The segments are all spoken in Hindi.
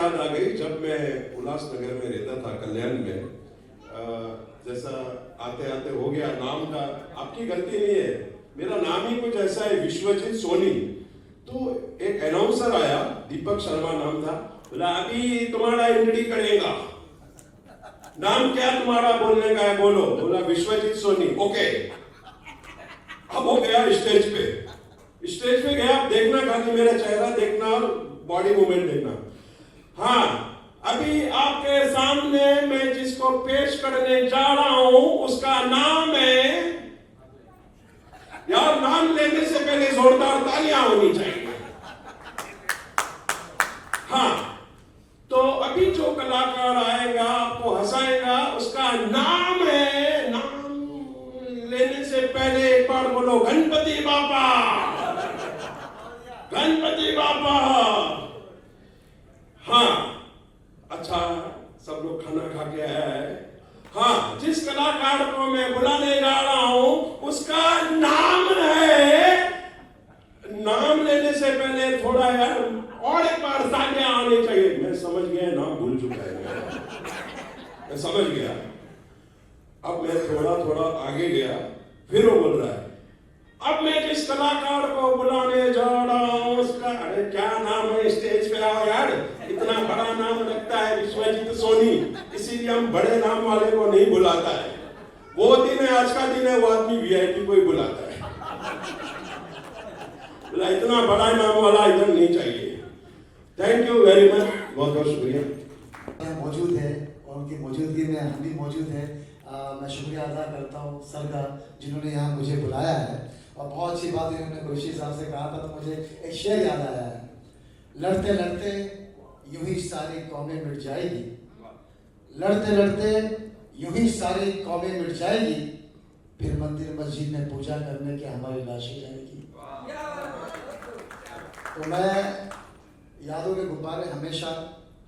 याद आ गई जब मैं उल्लासनगर में रहता था कल्याण में। जैसा आते आते हो गया नाम का, आपकी गलती नहीं है, मेरा नाम ही कुछ ऐसा है विश्वजीत सोनी। तो एक अनाउंसर आया, दीपक शर्मा नाम था, बोला अभी तुम्हारा एंट्री करेगा, नाम क्या तुम्हारा बोलने का है बोलो। बोला विश्वजीत सोनी। ओके, अब वो गया स्टेज पे गया, देखना खाली मेरा चेहरा देखना, बॉडी मूवमेंट देखना। हाँ, अभी आपके सामने मैं जिसको पेश करने जा रहा हूं उसका नाम है, यार नाम लेने से पहले जोरदार तालियां होनी चाहिए। हाँ, तो अभी जो कलाकार आएगा आपको हंसाएगा, उसका नाम है, नाम लेने से पहले एक बार बोलो गणपति बापा, गणपति बापा। हाँ, अच्छा, सब लोग खाना खा के आया है। हाँ, जिस कलाकार को मैं बुलाने जा रहा हूं उसका नाम है, नाम लेने से पहले थोड़ा यार और एक बार तालियां आनी चाहिए। मैं समझ गया, नाम भूल चुका है, मैं समझ गया। अब मैं थोड़ा आगे गया, फिर वो बोल रहा है अब मैं जिस कलाकार को बुलाने जा रहा हूं उसका, अरे क्या नाम है, स्टेज पे आओ यार, इतना बड़ा नाम लगता है विश्वजीत सोनी, इसीलिए हम बड़े नाम वाले को नहीं बुलाता है। वो दिन है, आज का दिन है, वो आदमी वीआईपी को ही बुलाता है। बोला इतना बड़ा नाम वाला इधर नहीं चाहिए। थैंक यू वेरी मच, बहुत बहुत शुक्रिया। मौजूद है और उनकी मौजूदगी में हम भी मौजूद है। मैं शुक्रिया अदा करता हूँ सर का, जिन्होंने यहाँ मुझे बुलाया है। और बहुत अच्छी बात इन्होंने कुरैशी साहब से कहा था, तो मुझे एक शेर याद आया है, लड़ते लड़ते यूं ही सारी कौमें मिट जाएगी, लड़ते लड़ते यूं ही सारी कौमें मिट जाएगी, फिर मंदिर मस्जिद में पूजा करने के हमारी लाशें जाएगी। तो मैं यादों के गुब्बारे हमेशा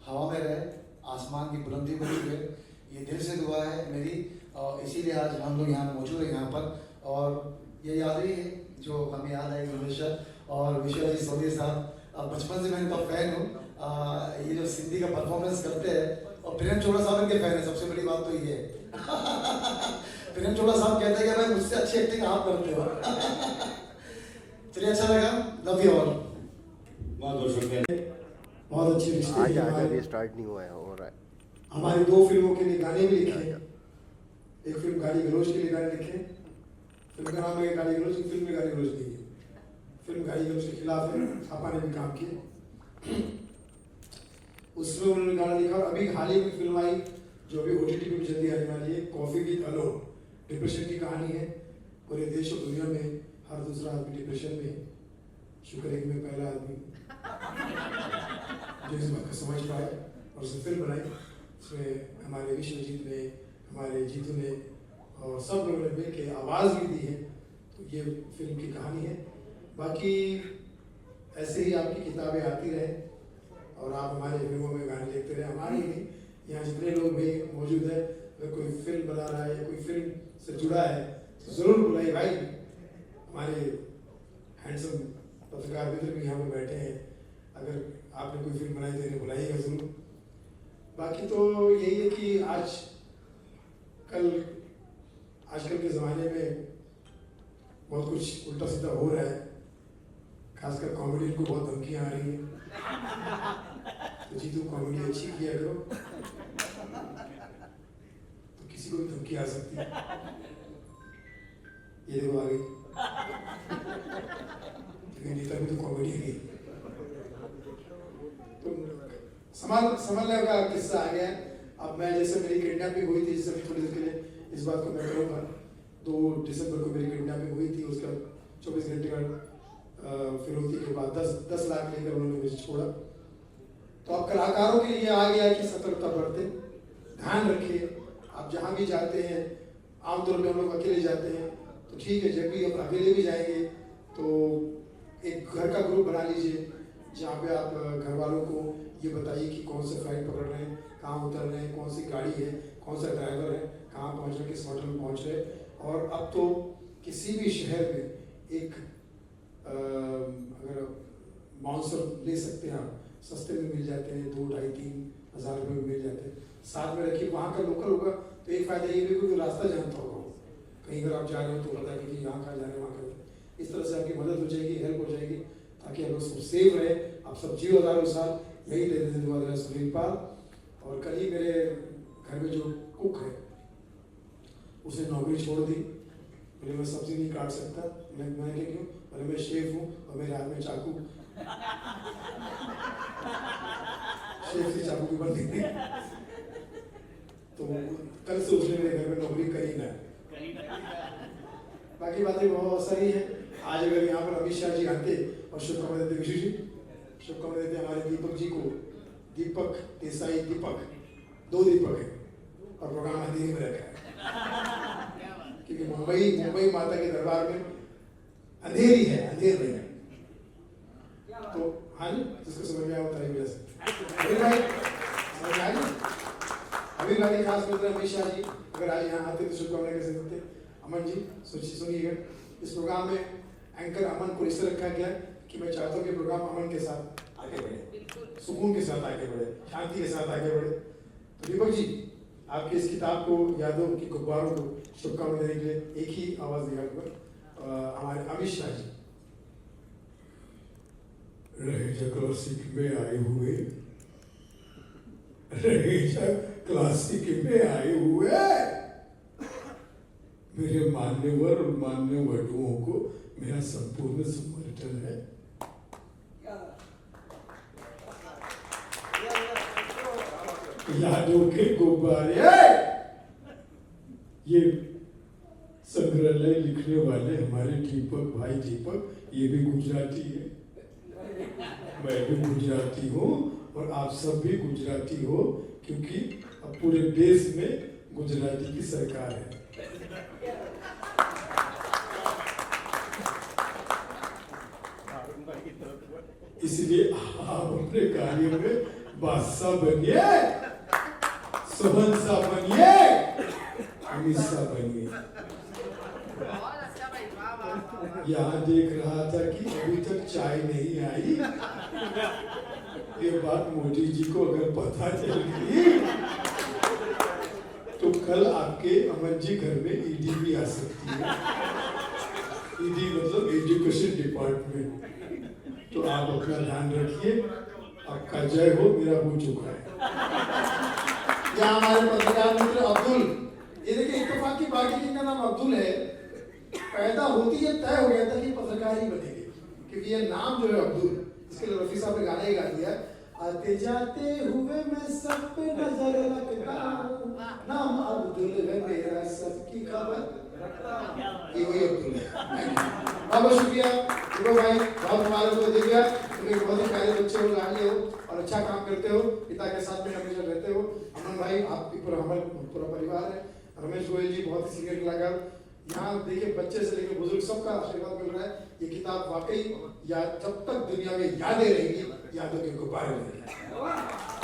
हवा में रहे, आसमान की बुलंदी पर छुए, ये दिल से दुआ है मेरी। और इसीलिए आज हम लोग यहाँ मौजूद हैं यहाँ पर, और ये याद ही है जो हमें याद आएगी हमेशा। और विश्वजीत सोनी साहब, बचपन से मैं इनका फैन हूँ। ये जो सिंधी का परफॉर्मेंस करते हैं, और प्रेम चोपड़ा साहब इनके फैन है, सबसे बड़ी बात तो ये है। प्रेम चोपड़ा साहब कहते हैं कि भाई मुझसे अच्छी एक्टिंग आप करते हो। चलिए, अच्छा लगा, लव यू ऑल, बहुत शुक्रिया। बहुत अच्छी रिश्ते स्टार्ट नहीं हुआ है, हो रहा है। हमारी 2 फिल्मों के लिए गाने भी लिखे, एक फिल्म गाली गलौज के लिए गाने लिखे, फिल्म का नाम है गाली गलौज, फिल्म में गाली गलौज नहीं है, फिल्म गाली गलौज के खिलाफ है, थापा ने भी काम किया, उसमें उन्होंने गाना लिखा। और अभी हाल ही में फिल्म आई जो अभी OTT पे भी जल्दी आने वाली है, कॉफी विद अलोन, डिप्रेशन की कहानी है। पूरे देश और दुनिया में हर दूसरा आदमी डिप्रेशन में है, शुक्र है कि मैं पहला आदमी जो इस बात को समझ पाए और उसे फिल्म बनाई। उसमें हमारे विश्वजीत ने, हमारे जीतू ने और सब लोगों ने मिल के आवाज़ भी दी है। तो ये फिल्म की कहानी है। बाकी ऐसे ही आपकी किताबें आती रहे और आप हमारे फिल्मों में गाने लिखते रहे। हमारी नहीं, यहाँ जितने लोग भी मौजूद है, अगर कोई फिल्म बना रहा है या कोई फिल्म से जुड़ा है तो ज़रूर बुलाइए भाई। हमारे हैंडसम पत्रकार मित्र भी यहाँ पर बैठे हैं, अगर आपने कोई फिल्म बनाई तो इन्हें बुलाइएगा ज़रूर। बाकी तो यही है कि आजकल के ज़माने में बहुत कुछ उल्टा सीधा हो रहा है, खासकर कॉमेडी को बहुत धमकियाँ आ रही हैं। तो जीतू कॉमेडी अच्छी किया करो, तो किसी को भी धमकी आ सकती है। ये देखो आ गई, नेता भी तो कॉमेडी है। तो संभलने का किस्सा आ गया। अब मैं, जैसे मेरी किडनैपिंग हुई थी, जैसे थोड़ी देर के लिए इस बात को मैं करूँगा, 2 दिसंबर को मेरी किडनैपिंग हुई थी। उसका 24 घंटे का फिरौती के बाद 10 लाख लेकर उन्होंने मुझे छोड़ा। तो अब कलाकारों के लिए आ गया कि सतर्कता बरतें, ध्यान रखिए। आप जहाँ भी जाते हैं, आमतौर पर हम लोग अकेले जाते हैं तो ठीक है, जब भी आप अकेले भी जाएंगे तो एक घर का ग्रुप बना लीजिए, जहाँ पे आप घर वालों को ये बताइए कि कौन सा फ्लाइट पकड़ रहे हैं, कहाँ उतर रहे हैं, कौन सी गाड़ी है, कौन सा ड्राइवर है, कहाँ पहुँच रहे, किस होटल में पहुँच रहे। और अब तो किसी भी शहर में एक अगर बाउंसर ले सकते हैं आप, सस्ते में मिल जाते हैं, 2, 2.5, 3 हज़ार रुपये में मिल जाते हैं। साथ में रखिए, वहाँ का लोकल होगा तो एक फ़ायदा ये भी कोई रास्ता जानता होगा, कहीं अगर आप जा रहे हो तो पता कि यहाँ कहाँ जाना है, वहाँ कहाँ। इस तरह से आपकी मदद हो जाएगी, हेल्प हो जाएगी, ताकि हम लोग सब सेफ रहे, आप सब जियो हज़ारों साल। यही देते थे दुआ दे सुनील पाल। और कल ही मेरे घर में जो कुक है उसने नौकरी छोड़ दी, बोले मैं सब्जी नहीं काट सकता। मैंने क्यों? बोले मैं शेफ हूँ और मेरे हाथ में चाकू, शेफ की चाकू की बंदी थी, तो कल से उसने मेरे घर में नौकरी करी ना। बाकी बातें बहुत सारी हैं। आज अगर यहाँ पर अमित शाह जी आते और शुभकामनाएं देते, विशु जी शुभकामनाएं देते हमारे दीपक जी को, दीपक देसाई, दीपक 2 दीपक है और प्रोग्राम अंधेरी में रखा है, क्योंकि मुंबई माता के दरबार में अंधेरी है, अंधेर नहीं है। तो हाँ जी, जिसको समझ में आया होता है से अभी भाई समझ में आया। अभी भाई खास मित्र अमित शाह जी अगर आज यहाँ आते तो शुभकामनाएं कैसे देते। अमन जी सुनिएगा, इस प्रोग्राम में एंकर अमन को इस तरह रखा गया कि मैं चाहता हूँ कि प्रोग्राम अमन के साथ आगे बढ़े, सुकून के साथ आगे बढ़े, शांति के साथ आगे बढ़े। तो दीपक जी आपकी इस किताब को, यादों की गुब्बारों को शुभकामनाएं देने के लिए एक ही आवाज दिया हमारे अमित शाह जी। रहे क्लासिक में आए हुए, रहे क्लासिक में आए हुए मेरे मान्यवर और मान्यवधुओं को मेरा संपूर्ण समर्थन है। यादों के गुब्बारे, ये संग्रहालय लिखने वाले हमारे दीपक भाई, दीपक ये भी गुजराती है, मैं भी गुजराती हूँ और आप सब भी गुजराती हो, क्योंकि अब पूरे देश में गुजराती की सरकार है। इसलिए आप अपने कार्य में बादशाह बनिए, सोहनसा बनिए, अमितशाह बनिए। यहाँ देख रहा था कि अभी तक चाय नहीं आई, ये बात मोदी जी को अगर पता चल गई तो कल आपके अमन जी घर में ईडी भी आ सकती है। ईडी मतलब एजुकेशन डिपार्टमेंट। तो आप अपना ध्यान रखिए, आपका जय हो, मेरा हो चुका है। यहाँ हमारे पत्रकार मित्र अब्दुल, ये देखिए इत्तेफाक की बात है कि इनका नाम अब्दुल है, पैदा होती है तय हो गया था कि पत्रकार ही बनेंगे, क्योंकि ये नाम जो है अब्दुल, इसके लिए रफी साहब ने गाना ही गा दिया, आते जाते हुए मैं सब पे नजर रखता हूँ, नाम अब्दुल है मेरा, सबकी खबर ये वही अब्दुल है। बहुत शुक्रिया दीपक भाई, बहुत हमारे को दिव्या, तुम एक बहुत ही प्यारे बच्चे हो, लाडले हो और अच्छा काम करते हो, पिता के साथ में हमेशा रहते हो। अमन भाई आप पूरा परिवार है। रमेश गोयल जी बहुत ही सीनियर कलाकार, यहाँ देखिए बच्चे से लेकर बुजुर्ग सबका आशीर्वाद मिल रहा है। ये किताब वाकई जब तक दुनिया में यादें रहेंगी, यादों के गुब्बारे रहेंगे।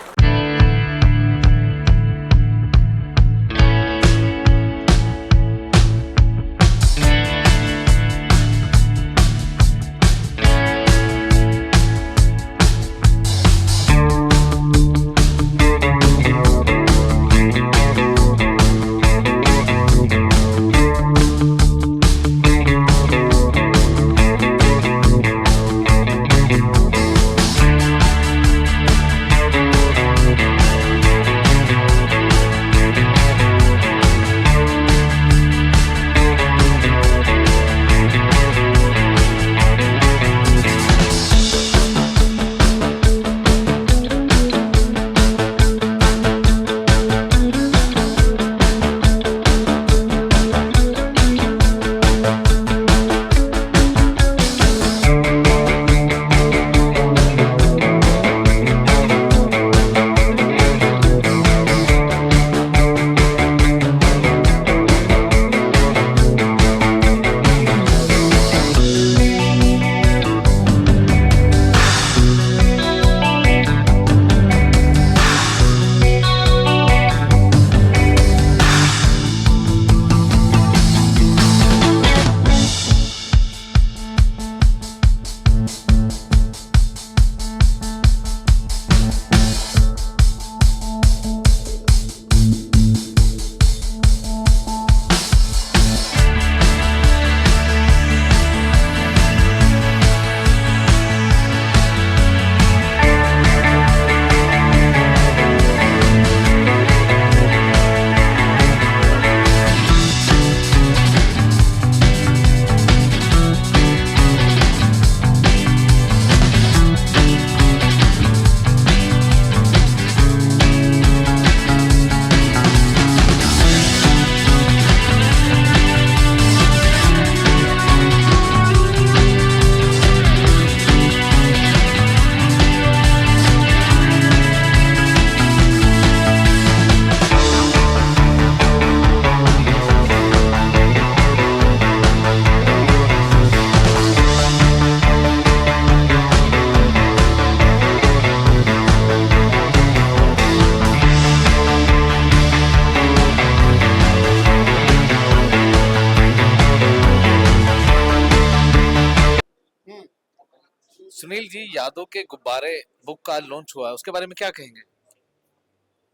सुनील जी, यादों के गुब्बारे बुक का लॉन्च हुआ है, उसके बारे में क्या कहेंगे?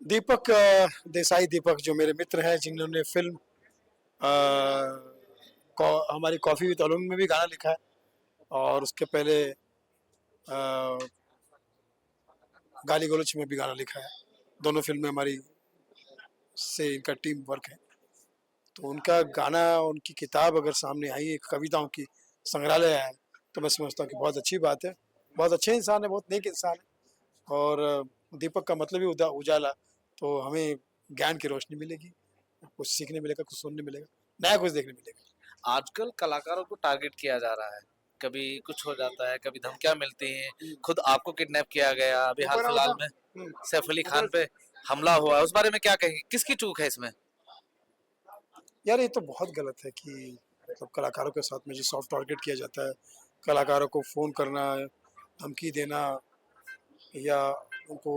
दीपक देसाई दीपक जो मेरे मित्र हैं, जिन्होंने फिल्म हमारी कॉफ़ी विद अरुण में भी गाना लिखा है, और उसके पहले गाली गलोच में भी गाना लिखा है। दोनों फिल्में हमारी से इनका टीम वर्क है। तो उनका गाना, उनकी किताब अगर सामने आई, एक कविताओं की संग्रहालय है, तो मैं समझता हूँ कि बहुत अच्छी बात है। बहुत अच्छे इंसान है, बहुत नेक इंसान है। और दीपक का मतलब ही उजाला, तो हमें ज्ञान की रोशनी मिलेगी, कुछ सीखने मिलेगा, कुछ सुनने मिलेगा, नया कुछ देखने मिलेगा। आजकल कलाकारों को टारगेट किया जा रहा है, कभी कुछ हो जाता है, कभी धमकियां मिलती हैं। खुद आपको किडनैप किया गया, अभी हाल फिलहाल में सैफ अली खान पे हमला हुआ है, उस बारे में क्या कहेंगे? किसकी चूक है इसमें? यार ये तो बहुत गलत है कि मतलब कलाकारों के साथ में जो सॉफ्ट टारगेट किया जाता है, कलाकारों को फ़ोन करना, धमकी देना, या उनको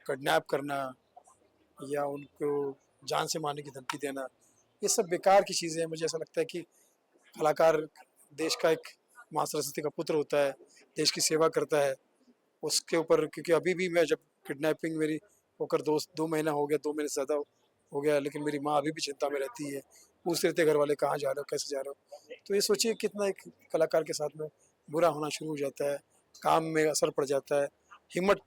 किडनैप करना, या उनको जान से मारने की धमकी देना, ये सब बेकार की चीज़ें हैं। मुझे ऐसा लगता है कि कलाकार देश का एक माँ सरस्वती का पुत्र होता है, देश की सेवा करता है। उसके ऊपर, क्योंकि अभी भी मैं, जब किडनैपिंग मेरी होकर 2 महीना हो गया, 2 महीने से ज़्यादा हो गया, लेकिन मेरी माँ अभी भी चिंता में रहती है। पूछते रहते घर वाले, कहाँ जा रहे हो, कैसे जा रहे हो। तो ये सोचिए कितना एक कलाकार के साथ में बुरा होना शुरू हो जाता है, काम में असर पड़ जाता है, हिम्मत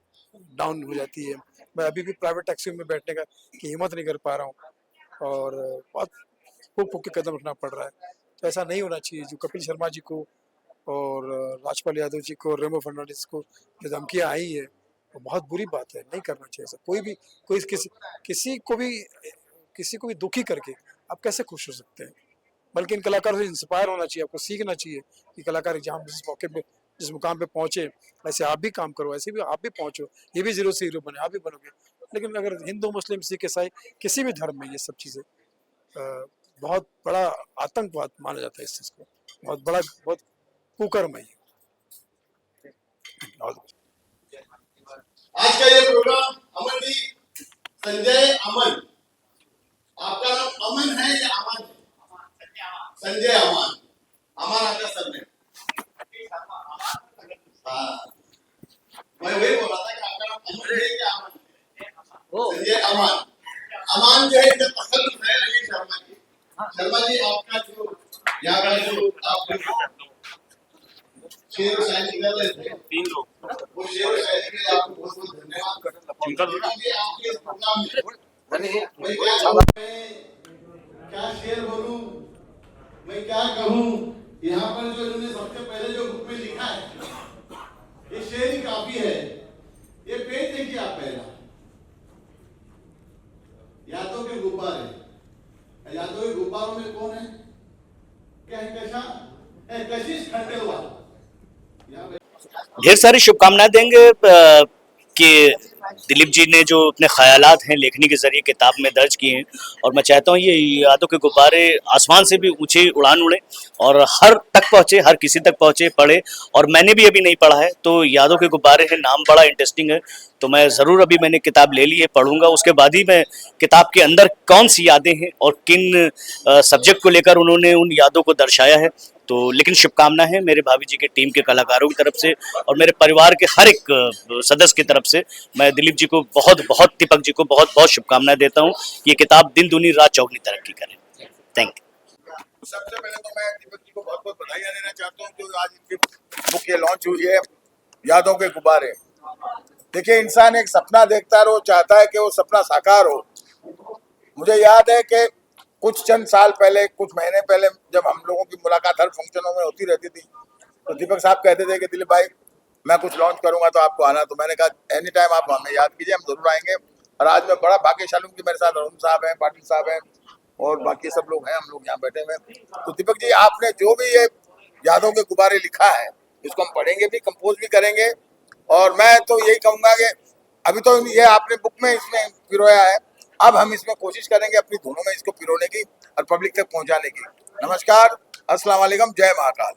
डाउन हो जाती है। मैं अभी भी प्राइवेट टैक्सी में बैठने का की हिम्मत नहीं कर पा रहा हूँ, और बहुत फूक फूक के कदम उठना पड़ रहा है। तो ऐसा नहीं होना चाहिए। जो कपिल शर्मा जी को और राजपाल यादव जी को और रेमो फर्नांडिस को जो धमकियाँ आई है, वो बहुत बुरी बात है, नहीं करना चाहिए ऐसा। कोई भी, कोई किसी को भी दुखी करके आप कैसे खुश हो सकते हैं? बल्कि इन कलाकारों से इंस्पायर होना चाहिए, आपको सीखना चाहिए कि कलाकार जहाँ जिस मौके पे, जिस मुकाम पे पहुंचे, ऐसे आप भी काम करो, ऐसे भी आप भी पहुंचो। ये भी जीरो से हीरो बने, आप भी बनोगे। लेकिन अगर हिंदू, मुस्लिम, सिख, ईसाई, किसी भी धर्म में ये सब चीज़ें बहुत बड़ा आतंकवाद माना जाता है इस चीज़ को, बहुत बड़ा, बहुत कुकर्म है ये। आज का ये प्रोग्राम अमन जी, संजय अमन, आपका नाम अमन है या अमन है? संजय अमन, अमन आपका सर में। हाँ, मैं वही बोल रहा था कि आपका नाम अमन है या अमन है? संजय अमन, अमन जो है इनका तसल्लुफ है रवि शर्मा जी। शर्मा जी, आपका जो यहाँ का जो आप शेर शायरी कर रहे थे, 3 लोग, वो शेर शायरी के लिए आपको बहुत बहुत धन्यवाद। आपके इस प्रोग्राम में मैं क्या शेर बोलूं, मैं क्या कहूं। यहाँ पर जो इन्होंने सबसे पहले जो बुक में लिखा है, ये शेर ही काफी है। ये पेज देखिए आप पहला, यादों के गुब्बारे। यादों के गुब्बारों में कौन है? कशिश खंडेलवाल। ढेर सारी शुभकामनाएं देंगे कि दिलीप जी ने जो अपने ख्यालात हैं लेखनी के जरिए किताब में दर्ज किए हैं, और मैं चाहता हूँ ये यादों के गुब्बारे आसमान से भी ऊंचे उड़ान उड़े और हर तक पहुँचे, हर किसी तक पहुँचे, पढ़े। और मैंने भी अभी नहीं पढ़ा है, तो यादों के गुब्बारे है, नाम बड़ा इंटरेस्टिंग है, तो मैं ज़रूर अभी मैंने किताब ले ली है, पढ़ूंगा। उसके बाद ही मैं किताब के अंदर कौन सी यादें हैं और किन सब्जेक्ट को लेकर उन्होंने उन यादों को दर्शाया है। तो लेकिन शुभकामना है मेरे भाभी जी के टीम के कलाकारों की तरफ से और मेरे परिवार के हर एक सदस्य की तरफ से। मैं दिलीप जी को बहुत बहुत, दीपक जी को बहुत बहुत शुभकामनाएं देता हूँ। ये किताब दिन दूनी रात चौगनी तरक्की करे। Thank you. सबसे पहले तो मैं दीपक जी को बहुत बहुत बधाइयां देना चाहता हूँ जो आज इनकी बुक ये लॉन्च हुई है, यादों के गुब्बारे। देखिए, इंसान एक सपना देखता है और वो चाहता है कि वो सपना साकार हो। मुझे याद है कि कुछ चंद साल पहले, कुछ महीने पहले, जब हम लोगों की मुलाकात हर फंक्शनों में होती रहती थी, तो दीपक साहब कहते थे कि दिलीप भाई, मैं कुछ लॉन्च करूंगा तो आपको आना। तो मैंने कहा एनी टाइम आप हमें याद कीजिए, हम जरूर आएंगे। और आज मैं बड़ा भाग्यशाली हूँ कि मेरे साथ अरुण साहब हैं, पाटिल साहब हैं और बाकी सब लोग हैं, हम लोग यहाँ बैठे हुए हैं। तो दीपक जी, आपने जो भी ये यादों के गुब्बारे लिखा है, इसको हम पढ़ेंगे भी, कंपोज भी करेंगे। और मैं तो यही कहूँगा कि अभी तो ये आपने बुक में इसमें पिरोया है, अब हम इसमें कोशिश करेंगे अपनी धुनों में इसको पिरोने की और पब्लिक तक पहुंचाने की। नमस्कार, अस्सलाम वालेकुम, जय महाकाल।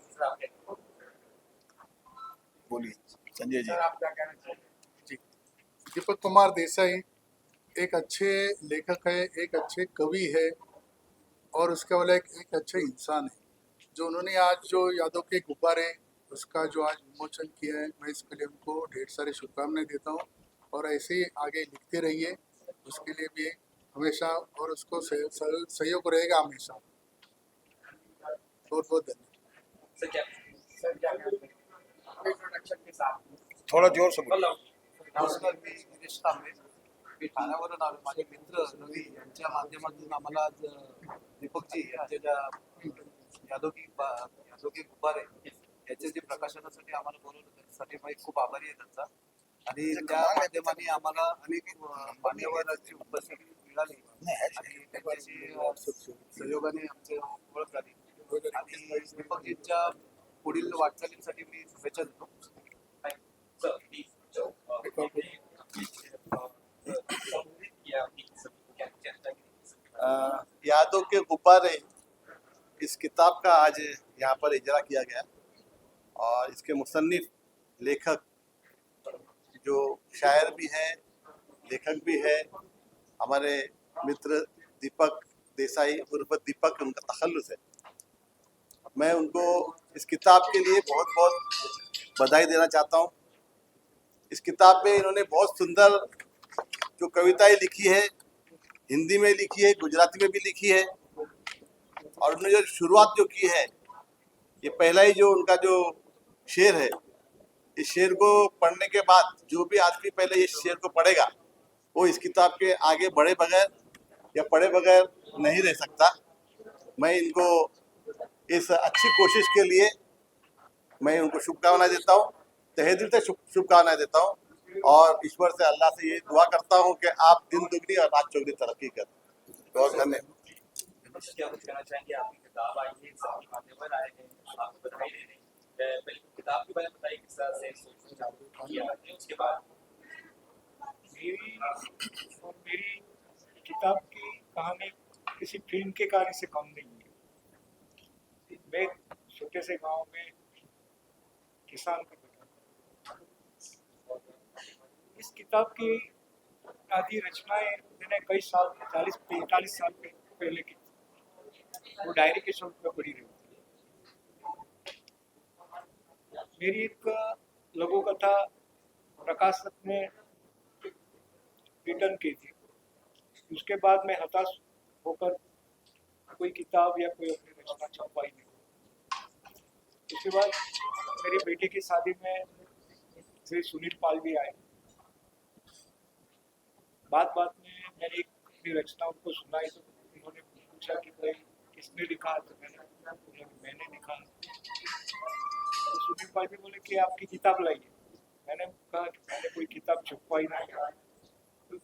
बोलिए संजय जी। दीपक कुमार देसाई एक अच्छे लेखक है, एक अच्छे कवि है और उसके वाला एक अच्छे इंसान है। जो उन्होंने आज जो यादों के गुब्बारे उसका जो आज विमोचन किया है, मैं इसके लिए उनको ढेर सारी शुभकामनाएं देता हूँ और ऐसे ही आगे लिखते रहिए, उसके लिए भी हमेशा और उसको सहयोग रहेगा हमेशा। बहुत बहुत धन्यवाद। थोड़ा जोर से बोलो। नमस्कार, मी गिरीश तांबे. मी ठाण्यावरून आलो. माझे मित्र रवी यांच्या माध्यमातून आम्हाला आज दीपकजी यांचे ज्या यादव की गुब्बारे याचे जे प्रकाशनासाठी आम्हाला बोलवलं त्याच्यासाठी मी खूप आभारी आहे त्यांचा. आणि त्या माध्यमाने आम्हाला अनेक मान्यवरांची उपस्थिती मिळाली आणि त्यांच्याशी सहयोगाने आमची ओळख झाली आणि दीपकजींच्या पुढील वाटचालीसाठी मी शुभेच्छा देतो. यादों के गुब्बारे इस किताब का आज यहाँ पर इजरा किया गया और इसके मुसन्निफ लेखक जो शायर भी हैं, लेखक भी है, हमारे मित्र दीपक देसाई उर्फ दीपक, उनका तखल्लुस है। मैं उनको इस किताब के लिए बहुत बहुत बधाई देना चाहता हूँ। इस किताब में इन्होंने बहुत सुंदर जो कविताएं लिखी है, हिंदी में लिखी है, गुजराती में भी लिखी है और उन्होंने जो शुरुआत जो की है, ये पहला ही जो उनका जो शेर है, इस शेर को पढ़ने के बाद जो भी आदमी पहले इस शेर को पढ़ेगा वो इस किताब के आगे बढ़े बगैर या पढ़े बगैर नहीं रह सकता। मैं इनको इस अच्छी कोशिश के लिए मैं उनको शुभकामनाएं देता हूँ, तहे दिल से शुभकामनाएं देता हूँ और ईश्वर से अल्लाह से ये दुआ करता हूँ कि आप दिन दुगनी और रात चौगनी तरक्की करें। बहुत धन्यवाद। क्या कुछ कहना चाहेंगे? आपकी किताब आई है, सभी मान्यवर आए हैं, आपको बधाई दे रहे हैं। पहले किताब के बारे में बताइए, किस तरह से सोचना किया है, उसके बाद मेरी किताब की कहानी किसी फिल्म के कहानी से कम नहीं है। मैं छोटे से गांव में किसान का बेटा। इस किताब की आदि रचनाएं मैंने कई साल 40-45 साल पहले की, वो डायरी के स्वरूप में पढ़ी रही। मेरी एक लघु कथा प्रकाशक ने रिटर्न की थी, उसके बाद मैं हताश होकर कोई किताब या कोई अपनी रचना छप पाई नहीं। उसके बाद मेरी बेटी की शादी में श्री सुनील पाल भी आए। बात में मैंने अपनी रचना उनको सुनाई तो उन्होंने पूछा कि भाई किसने लिखा, तो मैंने लिखा। तो सुनील पाल भी बोले कि आपकी किताब लाइए। मैंने कहा कि मैंने कोई किताब छपवाई नहीं। तो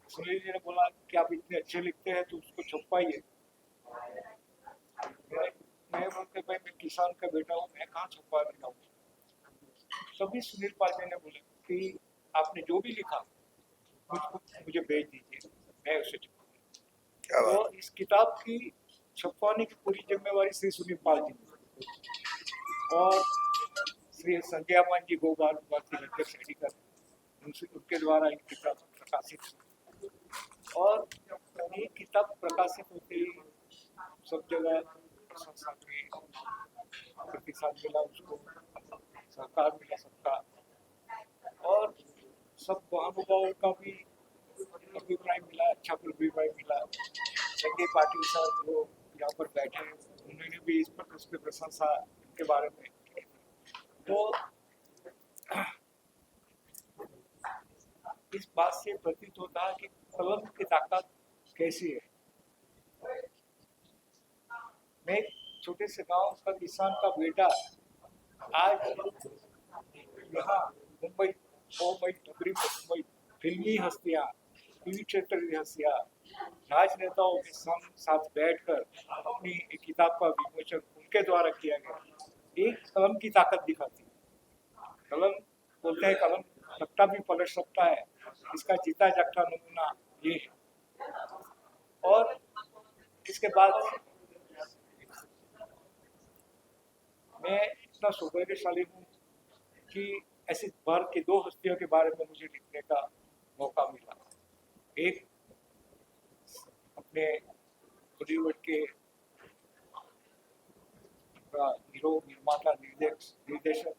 सुनील जी ने बोला कि आप इतने अच्छे लिखते हैं तो उसको छपवाइए। मैं बोलते भाई मैं किसान का बेटा हूँ, मैं कहाँ छपवा देता हूँ। तभी सुनील पाल जी ने बोला कि आपने जो भी लिखा मुझे भेज दीजिए, मैं उसे छपवाऊंगा। तो इस किताब की छपवाने की पूरी जिम्मेवारी श्री सुनील पाल जी और श्री संजय मान जी गोपाल अध्यक्ष एडिटर, उनके द्वारा ये किताब प्रकाशित हुई। और ये किताब प्रकाशित होते ही सब जगह प्रशंसा की, प्रतिसाद मिला, उसको सहकार मिला सबका, और सब महानुभावों का भी अभिप्राय मिला, अच्छा अभिप्राय मिला। संजय पाटिल साहब वो यहाँ पर बैठे, उन्होंने भी इस पर उसकी प्रशंसा के बारे में। तो इस बात से प्रतीत होता है कि कलम की ताकत कैसी है। मैं छोटे से गांव का किसान का बेटा आज यहाँ मुंबई नगरी में मुंबई फिल्मी हस्तियाँ, टीवी क्षेत्र की हस्तियाँ, राजनेताओं के संग साथ बैठकर अपनी एक किताब का विमोचन उनके द्वारा किया गया। एक कलम की ताकत दिखाती है। कलम बोलते हैं कलम तख्ता भी पलट सकता है, इसका जीता जागता नमूना ये है। और इसके बाद मैं इतना सौभाग्यशाली हूँ कि ऐसी भारत की दो हस्तियों के बारे में मुझे लिखने का मौका मिला। एक अपने बॉलीवुड के पूरा हीरो निर्माता निर्देशक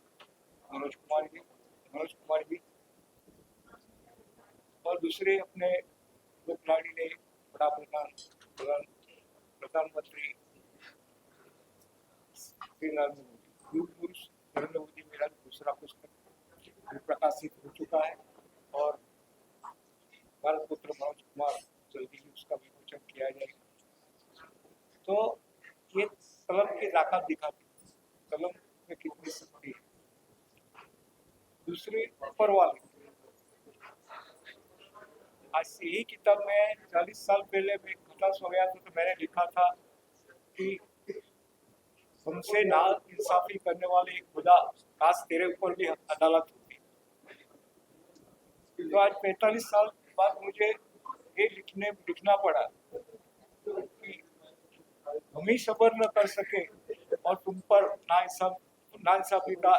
मनोज कुमार जी और दूसरे अपने दो खिलाड़ी ने प्रधानमंत्री श्री नरेंद्र मोदी, युग पुरुष नरेंद्र मोदी मेरा दूसरा पुस्तक प्रकाशित हो चुका है और भारत पुत्र मनोज कुमार जल्दी ही उसका विमोचन किया जाएगा। तो ये कलम की ताकत दिखाती, कलम में कितनी शक्ति है। दूसरी ऊपर वाले, आज से यही किताब में 40 साल पहले मैं खलास हो गया तो मैंने लिखा था कि हमसे ना इंसाफी करने वाले एक खुदा, काश तेरे ऊपर भी अदालत होती। तो आज 45 साल बाद मुझे ये लिखना पड़ा कि हम ही सब्र न कर सके और तुम पर नाइंसाफी का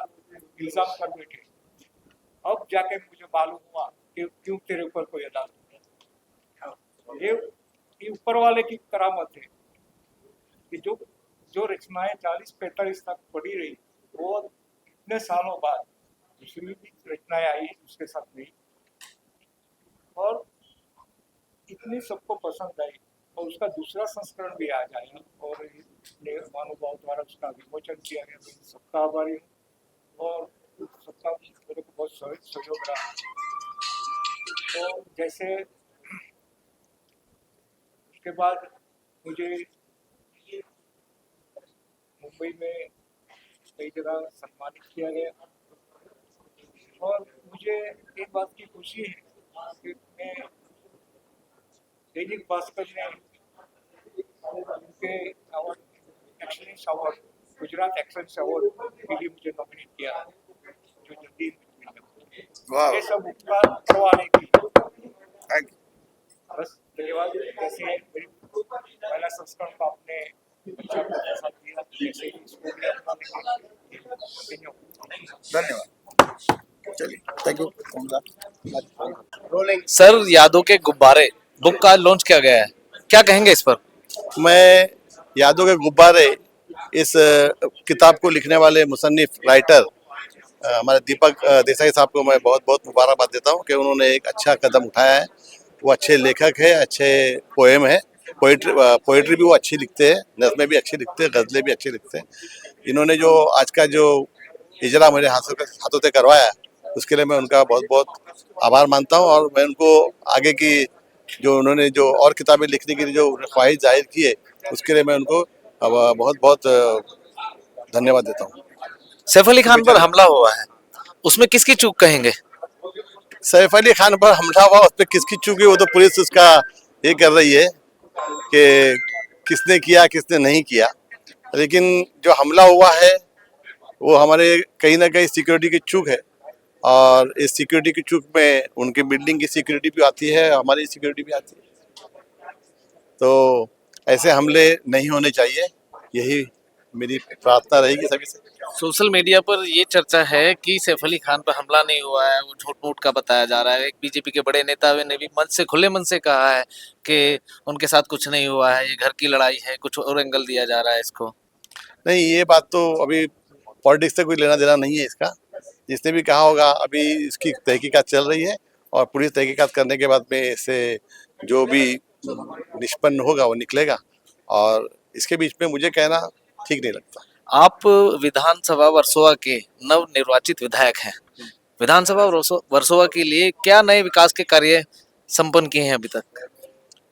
इल्जाम कर बैठे। अब जाके मुझे मालूम हुआ कि क्यों तेरे ऊपर कोई अदालत। ये ऊपर वाले की करामत है कि जो रचनाएं 40-45 तक पड़ी रही, वो इतने सालों बाद दूसरी भी रचनाएं आई उसके साथ नहीं, और इतनी सबको पसंद आई और उसका दूसरा संस्करण भी आ जाएगा और महानुभाव द्वारा उसका विमोचन किया गया। मैं सबका आभारी हूँ और सबका मेरे को बहुत सहयोग रहा। तो जैसे उसके बाद मुझे मुंबई में कई जगह सम्मानित किया गया और मुझे एक बात की खुशी है कि मैं दैनिक भास्कर ने उनके award, excellence award, Gujarat excellence award के लिए मुझे नॉमिनेट किया, जो जल्दी मिलेगा। ये सब उपकार करवाने की बस धन्यवाद। जैसे मेरी पहला संस्करण को आपने अच्छा प्रतिसाद दिया, जैसे इसको भी धन्यवाद। चलिए, थैंक यू। सर, यादों के गुब्बारे बुक का लॉन्च किया गया है, क्या कहेंगे इस पर? मैं यादों के गुब्बारे इस किताब को लिखने वाले मुसन्निफ राइटर हमारे दीपक देसाई साहब को मैं बहुत बहुत मुबारकबाद देता हूँ कि उन्होंने एक अच्छा कदम उठाया है। वो अच्छे लेखक है, अच्छे पोएम है, पोइट्री भी वो अच्छी लिखते हैं, नज़में भी अच्छी लिखते हैं, गज़लें भी अच्छी लिखते हैं। इन्होंने जो आज का जो इजरा मेरे हाथों से करवाया उसके लिए मैं उनका बहुत बहुत आभार मानता हूँ और मैं उनको आगे की जो उन्होंने जो और किताबें लिखने के लिए जो ख्वाहिश जाहिर की है उसके लिए मैं उनको बहुत बहुत धन्यवाद देता हूँ। सैफ अली खान पर हमला हुआ है, उसमें किसकी चूक कहेंगे? सैफ अली खान पर हमला हुआ, उस पर किसकी चूक है वो तो पुलिस उसका ये कर रही है कि किसने किया किसने नहीं किया, लेकिन जो हमला हुआ है वो हमारे कहीं ना कहीं सिक्योरिटी की चूक है और इस सिक्योरिटी की चूक में उनकी बिल्डिंग की सिक्योरिटी भी आती है, हमारी सिक्योरिटी भी आती है। तो ऐसे हमले नहीं होने चाहिए, यही मेरी प्रार्थना रहेगी सभी से। सोशल मीडिया पर ये चर्चा है कि सैफ अली खान पर हमला नहीं हुआ है, वो झूठ मूठ का बताया जा रहा है। एक बीजेपी के बड़े नेता ने भी खुले मन से कहा है कि उनके साथ कुछ नहीं हुआ है, ये घर की लड़ाई है, कुछ और एंगल दिया जा रहा है इसको। नहीं, ये बात तो अभी पॉलिटिक्स से कोई लेना देना नहीं है इसका। जिसने भी कहा होगा, अभी इसकी तहकीकात चल रही है और पुलिस तहकीकात करने के बाद में इससे जो भी निष्पन्न होगा वो निकलेगा और इसके बीच में मुझे कहना ठीक नहीं लगता। आप विधानसभा वर्सोवा के नव निर्वाचित विधायक हैं, विधानसभा वर्सोवा के लिए क्या नए विकास के कार्य संपन्न किए हैं अभी तक?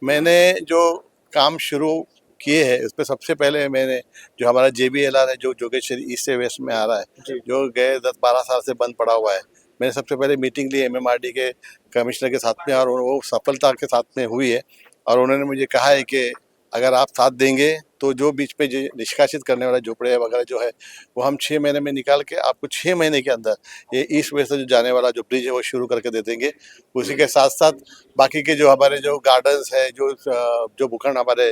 मैंने जो काम शुरू किए हैं उस पर सबसे पहले मैंने जो हमारा JBLR है जो जोगेश्वरी ईस्ट से वेस्ट में आ रहा है, जो गए 10-12 साल से बंद पड़ा हुआ है, मैंने सबसे पहले मीटिंग ली MMRD के कमिश्नर के साथ में और वो सफलता के साथ में हुई है और उन्होंने मुझे कहा है कि अगर आप साथ देंगे तो जो बीच में जो निष्कासित करने वाला झोपड़े वगैरह जो है वो हम 6 महीने में निकाल के आपको 6 महीने के अंदर ये ईस्ट वेस्ट से जो जाने वाला जो ब्रिज है वो शुरू करके दे देंगे। उसी के साथ साथ बाकी के जो हमारे जो गार्डन्स है, जो भूखंड हमारे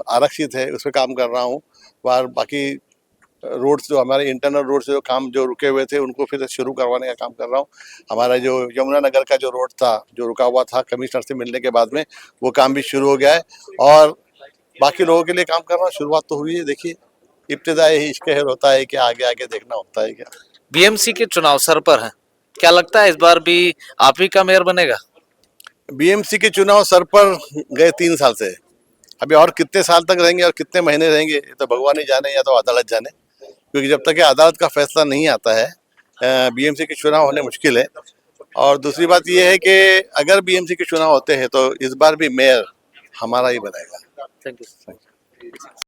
आरक्षित है उस पर काम कर रहा हूँ। और बाकी रोड्स जो हमारे इंटरनल रोड से जो काम जो रुके हुए थे उनको फिर शुरू करवाने का काम कर रहा हूँ। हमारा जो यमुनानगर का जो रोड था जो रुका हुआ था कमिश्नर से मिलने के बाद में वो काम भी शुरू हो गया है और बाकी लोगों के लिए काम कर रहा हूँ। शुरुआत तो हुई है, देखिए इब्तिदाई ही इश्क होता है कि आगे आगे देखना होता है क्या। बीएमसी के चुनाव सर पर है, क्या लगता है इस बार भी आप ही का मेयर बनेगा? बीएमसी के चुनाव सर पर गए 3 साल से, अभी और कितने साल तक रहेंगे और कितने महीने रहेंगे ये तो भगवान ही जाने या तो अदालत जाने, क्योंकि जब तक कि अदालत का फैसला नहीं आता है बीएमसी के चुनाव होने मुश्किल है। और दूसरी बात यह है कि अगर बीएमसी के चुनाव होते हैं तो इस बार भी मेयर हमारा ही बनेगा। Thank you.